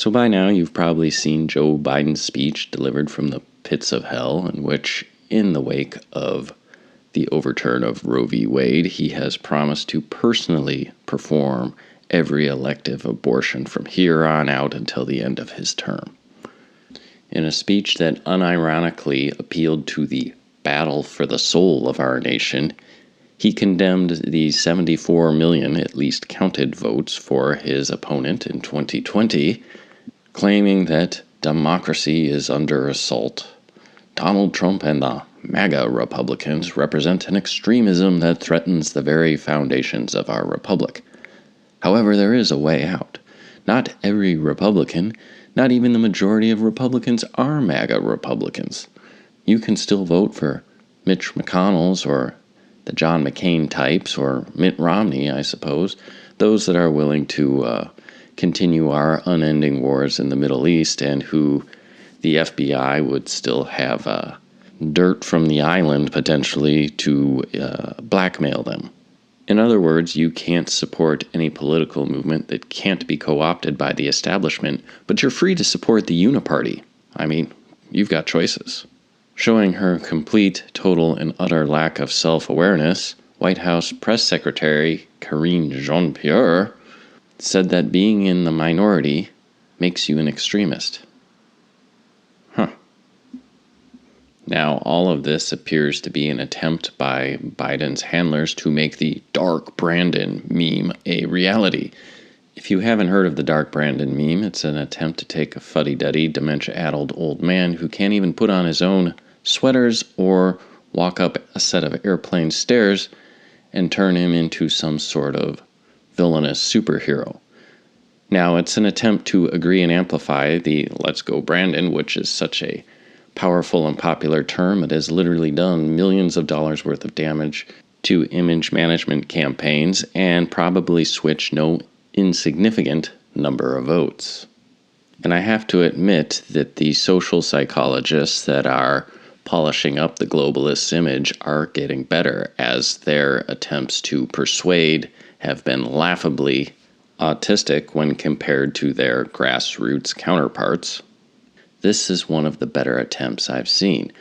So by now you've probably seen Joe Biden's speech delivered from the pits of hell, in which, in the wake of the overturn of Roe v. Wade, he has promised to personally perform every elective abortion from here on out until the end of his term. In a speech that unironically appealed to the battle for the soul of our nation, he condemned the 74 million, at least counted, votes for his opponent in 2020, claiming that democracy is under assault. Donald Trump and the MAGA Republicans represent an extremism that threatens the very foundations of our republic. However, there is a way out. Not every Republican, not even the majority of Republicans, are MAGA Republicans. You can still vote for Mitch McConnell's or the John McCain types, or Mitt Romney, I suppose, those that are willing to continue our unending wars in the Middle East and who the FBI would still have dirt from the island potentially to blackmail them. In other words, you can't support any political movement that can't be co-opted by the establishment, but you're free to support the uniparty. I mean, you've got choices. Showing her complete, total, and utter lack of self-awareness, White House Press Secretary Karine Jean-Pierre said that being in the minority makes you an extremist. Now, all of this appears to be an attempt by Biden's handlers to make the Dark Brandon meme a reality. If you haven't heard of the Dark Brandon meme, it's an attempt to take a fuddy-duddy, dementia-addled old man who can't even put on his own sweaters or walk up a set of airplane stairs and turn him into some sort of villainous superhero. Now, it's an attempt to agree and amplify the Let's Go Brandon, which is such a powerful and popular term. It has literally done millions of dollars worth of damage to image management campaigns and probably switched no insignificant number of votes. And I have to admit that the social psychologists that are polishing up the globalist image are getting better, as their attempts to persuade have been laughably autistic when compared to their grassroots counterparts. This is one of the better attempts I've seen.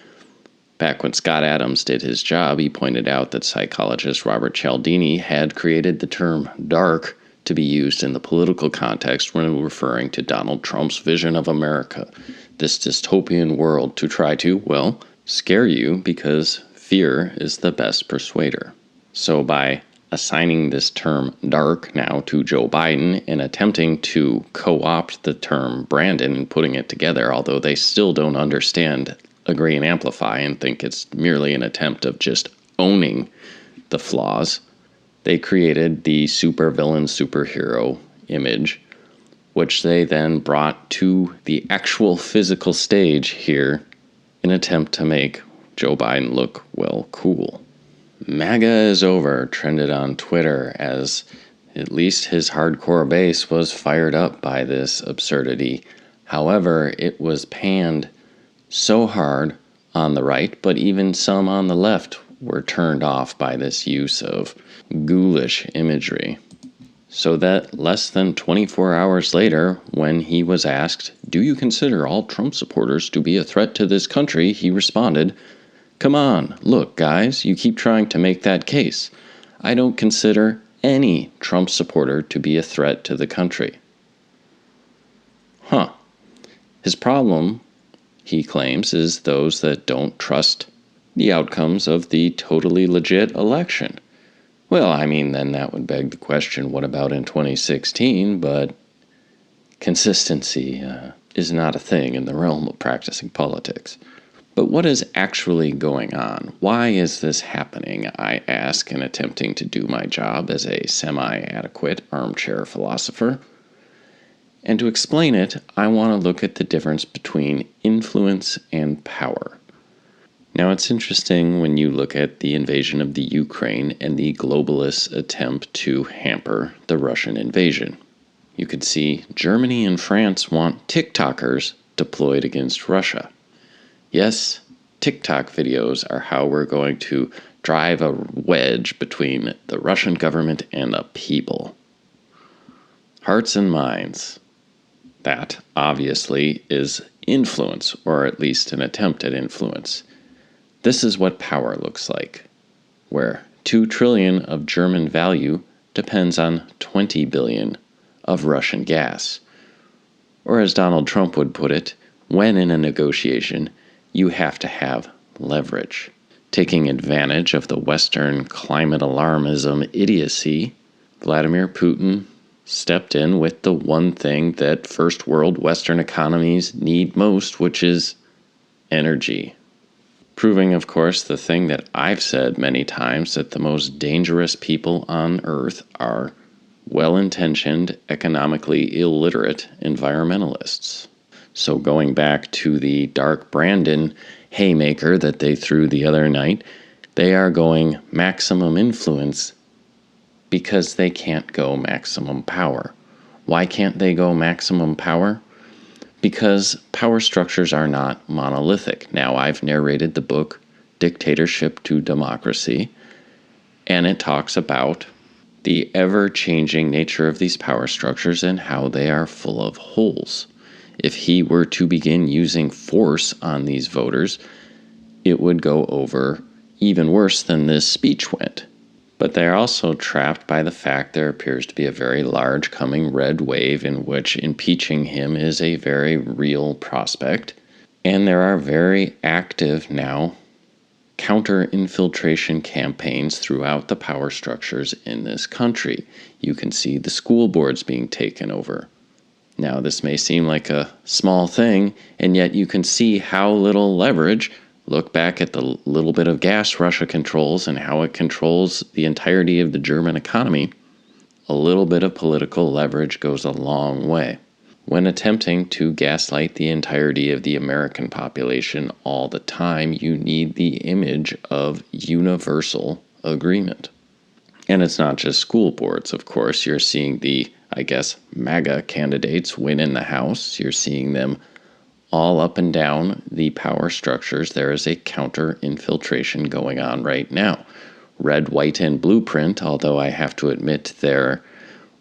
Back when Scott Adams did his job, he pointed out that psychologist Robert Cialdini had created the term dark to be used in the political context when referring to Donald Trump's vision of America, this dystopian world, to try to, well, scare you because fear is the best persuader. So by assigning this term dark now to Joe Biden and attempting to co-opt the term Brandon and putting it together, although they still don't understand agree and amplify and think it's merely an attempt of just owning the flaws, they created the supervillain superhero image, which they then brought to the actual physical stage here in an attempt to make Joe Biden look, well, cool. MAGA is over trended on Twitter as at least his hardcore base was fired up by this absurdity. However, it was panned so hard on the right, but even some on the left were turned off by this use of ghoulish imagery. So that less than 24 hours later, when he was asked, "Do you consider all Trump supporters to be a threat to this country?" he responded, "Come on, look, guys, you keep trying to make that case. I don't consider any Trump supporter to be a threat to the country." His problem, he claims, is those that don't trust the outcomes of the totally legit election. Well, I mean, then that would beg the question, what about in 2016? But consistency is not a thing in the realm of practicing politics. But what is actually going on? Why is this happening? I ask in attempting to do my job as a semi-adequate armchair philosopher. And to explain it, I want to look at the difference between influence and power. Now, it's interesting when you look at the invasion of the Ukraine and the globalists' attempt to hamper the Russian invasion. You could see Germany and France want TikTokers deployed against Russia. Yes, TikTok videos are how we're going to drive a wedge between the Russian government and the people. Hearts and minds. That, obviously, is influence, or at least an attempt at influence. This is what power looks like, where 2 trillion of German value depends on 20 billion of Russian gas. Or as Donald Trump would put it, when in a negotiation, you have to have leverage. Taking advantage of the Western climate alarmism idiocy, Vladimir Putin stepped in with the one thing that first world Western economies need most, which is energy. Proving, of course, the thing that I've said many times, that the most dangerous people on Earth are well-intentioned, economically illiterate environmentalists. So going back to the Dark Brandon haymaker that they threw the other night, they are going maximum influence because they can't go maximum power. Why can't they go maximum power? Because power structures are not monolithic. Now, I've narrated the book Dictatorship to Democracy, and it talks about the ever-changing nature of these power structures and how they are full of holes. If he were to begin using force on these voters, it would go over even worse than this speech went. But they're also trapped by the fact there appears to be a very large coming red wave in which impeaching him is a very real prospect. And there are very active now counter-infiltration campaigns throughout the power structures in this country. You can see the school boards being taken over. Now, this may seem like a small thing, and yet you can see how little leverage. Look back at the little bit of gas Russia controls and how it controls the entirety of the German economy. A little bit of political leverage goes a long way. When attempting to gaslight the entirety of the American population all the time, you need the image of universal agreement. And it's not just school boards, of course. You're seeing the, MAGA candidates win in the House. You're seeing them all up and down the power structures. There is a counter-infiltration going on right now. Red, white, and blueprint, although I have to admit their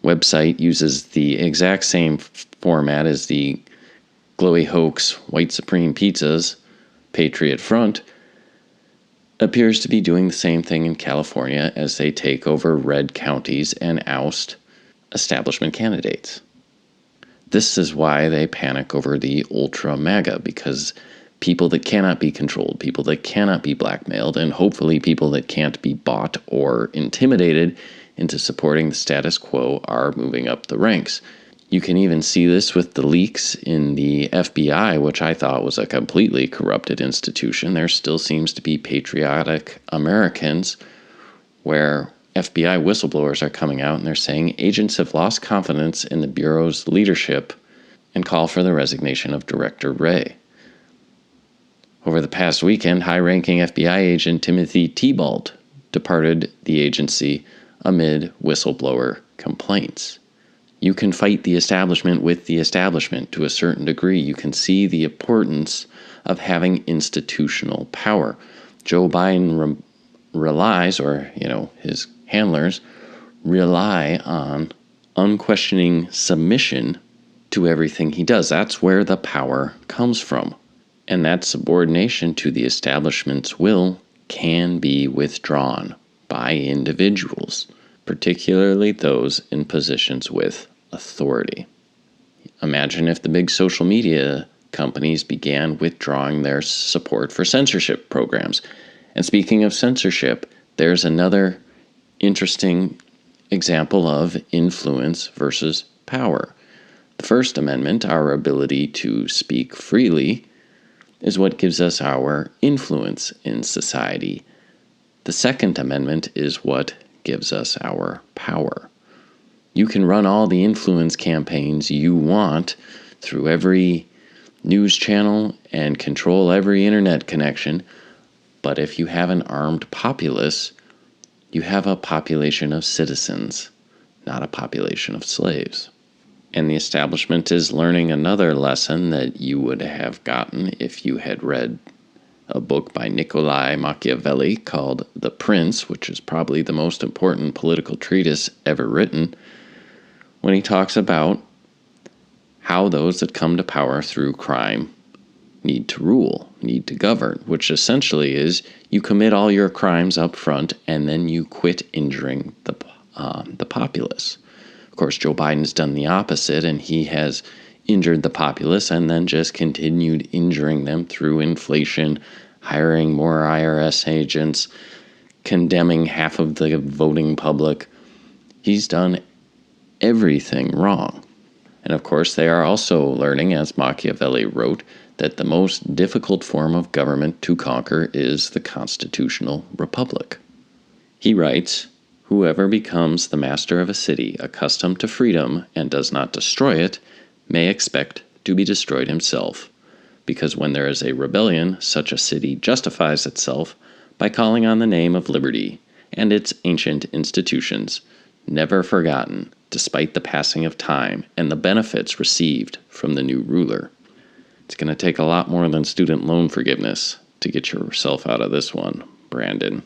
website uses the exact same format as the glowy hoax white supreme pizzas Patriot Front, appears to be doing the same thing in California as they take over red counties and oust establishment candidates. This is why they panic over the ultra MAGA, because people that cannot be controlled, people that cannot be blackmailed, and hopefully people that can't be bought or intimidated into supporting the status quo are moving up the ranks. You can even see this with the leaks in the FBI, which I thought was a completely corrupted institution. There still seems to be patriotic Americans where FBI whistleblowers are coming out and they're saying agents have lost confidence in the Bureau's leadership and call for the resignation of Director Wray. Over the past weekend, high-ranking FBI agent Timothy Thibault departed the agency amid whistleblower complaints. You can fight the establishment with the establishment to a certain degree. You can see the importance of having institutional power. Joe Biden relies, or his handlers rely on unquestioning submission to everything he does. That's where the power comes from. And that subordination to the establishment's will can be withdrawn by individuals, particularly those in positions with authority. Imagine if the big social media companies began withdrawing their support for censorship programs. And speaking of censorship, there's another interesting example of influence versus power. The First Amendment, our ability to speak freely, is what gives us our influence in society. The Second Amendment is what gives us our power. You can run all the influence campaigns you want through every news channel and control every internet connection, but if you have an armed populace, you have a population of citizens, not a population of slaves. And the establishment is learning another lesson that you would have gotten if you had read a book by Niccolo Machiavelli called The Prince, which is probably the most important political treatise ever written, when he talks about how those that come to power through crime need to rule, need to govern, which essentially is you commit all your crimes up front and then you quit injuring the populace. Of course, Joe Biden's done the opposite, and he has injured the populace and then just continued injuring them through inflation, hiring more IRS agents, condemning half of the voting public. He's done everything wrong. And of course, they are also learning, as Machiavelli wrote, that the most difficult form of government to conquer is the constitutional republic. He writes, "Whoever becomes the master of a city accustomed to freedom and does not destroy it may expect to be destroyed himself, because when there is a rebellion, such a city justifies itself by calling on the name of liberty and its ancient institutions, never forgotten despite the passing of time and the benefits received from the new ruler." It's going to take a lot more than student loan forgiveness to get yourself out of this one, Brandon.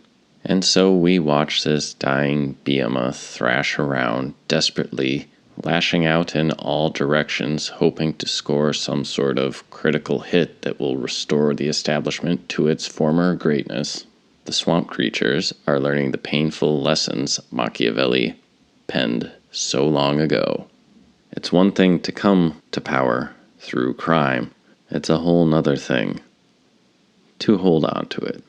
And so we watch this dying behemoth thrash around desperately, lashing out in all directions, hoping to score some sort of critical hit that will restore the establishment to its former greatness. The swamp creatures are learning the painful lessons Machiavelli penned so long ago. It's one thing to come to power through crime. It's a whole nother thing to hold on to it.